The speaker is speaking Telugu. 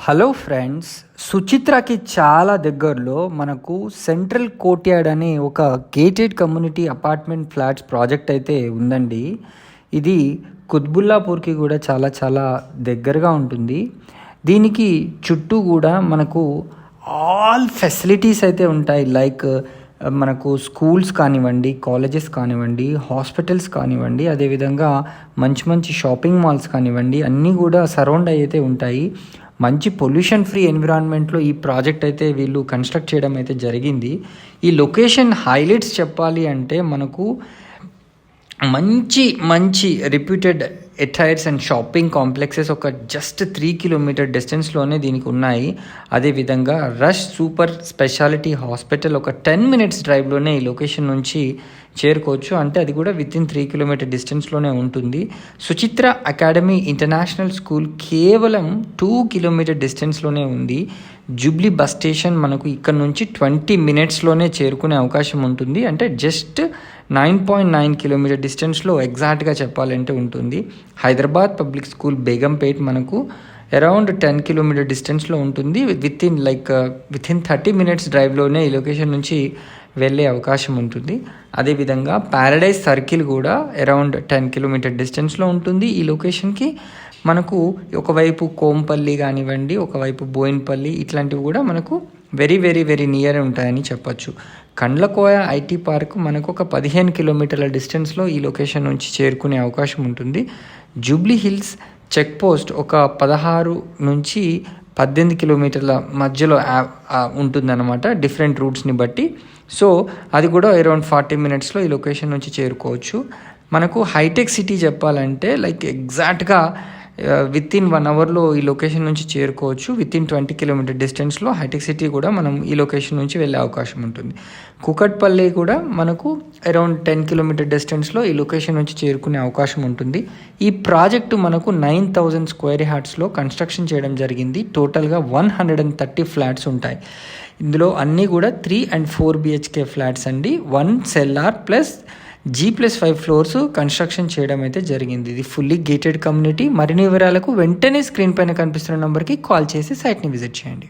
హలో ఫ్రెండ్స్, సుచిత్రకి చాలా దగ్గరలో మనకు సెంట్రల్ కోర్ట్యార్డ్ అనే ఒక gated community apartment flats project అయితే ఉందండి. ఇది కుత్బుల్లాపూర్కి కూడా చాలా చాలా దగ్గరగా ఉంటుంది. దీనికి చుట్టూ కూడా మనకు ఆల్ ఫెసిలిటీస్ అయితే ఉంటాయి. లైక్ మనకు స్కూల్స్ కానివ్వండి, కాలేజెస్ కానివ్వండి, హాస్పిటల్స్ కానివ్వండి, అదేవిధంగా మంచి మంచి షాపింగ్ మాల్స్ కానివ్వండి, అన్నీ కూడా సరౌండ్ అయితే ఉంటాయి. మంచి పొల్యూషన్ ఫ్రీ ఎన్విరాన్మెంట్లో ఈ ప్రాజెక్ట్ అయితే వీళ్ళు కన్స్ట్రక్ట్ చేయడం అయితే జరిగింది. ఈ లొకేషన్ హైలైట్స్ చెప్పాలి అంటే మనకు మంచి మంచి రిప్యూటెడ్ ఎటైర్స్ అండ్ షాపింగ్ కాంప్లెక్సెస్ ఒక జస్ట్ 3 కిలోమీటర్ డిస్టెన్స్లోనే దీనికి ఉన్నాయి. అదేవిధంగా రష్ సూపర్ స్పెషాలిటీ హాస్పిటల్ ఒక 10 మినిట్స్ డ్రైవ్లోనే ఈ లొకేషన్ నుంచి చేరుకోవచ్చు. అంటే అది కూడా వితిన్ 3 కిలోమీటర్ డిస్టెన్స్లోనే ఉంటుంది. సుచిత్ర అకాడమీ ఇంటర్నేషనల్ స్కూల్ కేవలం 2 కిలోమీటర్ డిస్టెన్స్లోనే ఉంది. జూబ్లీ బస్ స్టేషన్ మనకు ఇక్కడ నుంచి 20 మినిట్స్లోనే చేరుకునే అవకాశం ఉంటుంది. అంటే జస్ట్ 9.9 కిలోమీటర్ డిస్టెన్స్లో ఎగ్జాక్ట్గా చెప్పాలంటే ఉంటుంది. హైదరాబాద్ పబ్లిక్ స్కూల్ బేగంపేట్ మనకు అరౌండ్ 10 కిలోమీటర్ డిస్టెన్స్లో ఉంటుంది. వితిన్ 30 మినిట్స్ డ్రైవ్లోనే ఈ లొకేషన్ నుంచి వెళ్ళే అవకాశం ఉంటుంది. అదేవిధంగా ప్యారడైజ్ సర్కిల్ కూడా అరౌండ్ 10 కిలోమీటర్ డిస్టెన్స్లో ఉంటుంది. ఈ లొకేషన్కి మనకు ఒకవైపు కోంపల్లి కానివ్వండి, ఒకవైపు బోయిన్పల్లి, ఇట్లాంటివి కూడా మనకు వెరీ వెరీ వెరీ నియర్ ఉంటాయని చెప్పచ్చు. కండ్లకోయ ఐటీ పార్క్ మనకు ఒక 15 కిలోమీటర్ల డిస్టెన్స్లో ఈ లొకేషన్ నుంచి చేరుకునే అవకాశం ఉంటుంది. జూబ్లీ హిల్స్ చెక్ పోస్ట్ ఒక 16 నుంచి 18 కిలోమీటర్ల మధ్యలో ఉంటుందన్నమాట, డిఫరెంట్ రూట్స్ని బట్టి. సో అది కూడా అరౌండ్ 40 మినిట్స్లో ఈ లొకేషన్ నుంచి చేరుకోవచ్చు. మనకు హైటెక్ సిటీ చెప్పాలంటే ఎగ్జాక్ట్గా వితిన్ 1 అవర్లో ఈ లొకేషన్ నుంచి చేరుకోవచ్చు. వితిన్ 20 కిలోమీటర్ డిస్టెన్స్లో హైటెక్ సిటీ కూడా మనం ఈ లొకేషన్ నుంచి వెళ్ళే అవకాశం ఉంటుంది. కుకట్పల్లి కూడా మనకు అరౌండ్ 10 కిలోమీటర్ డిస్టెన్స్లో ఈ లొకేషన్ నుంచి చేరుకునే అవకాశం ఉంటుంది. ఈ ప్రాజెక్టు మనకు 9,000 స్క్వేర్ యార్డ్స్లో కన్స్ట్రక్షన్ చేయడం జరిగింది. టోటల్గా 130 ఫ్లాట్స్ ఉంటాయి. ఇందులో అన్నీ కూడా 3 and 4 BHK ఫ్లాట్స్ అండి. 1 cellar plus G+5 floors construction చేయడం అయితే జరిగింది. ఇది ఫుల్లీ గేటెడ్ కమ్యూనిటీ. మరిన్ని వివరాలకు వెంటనే స్క్రీన్ పైన కనిపిస్తున్న నెంబర్కి కాల్ చేసి సైట్ని విజిట్ చేయండి.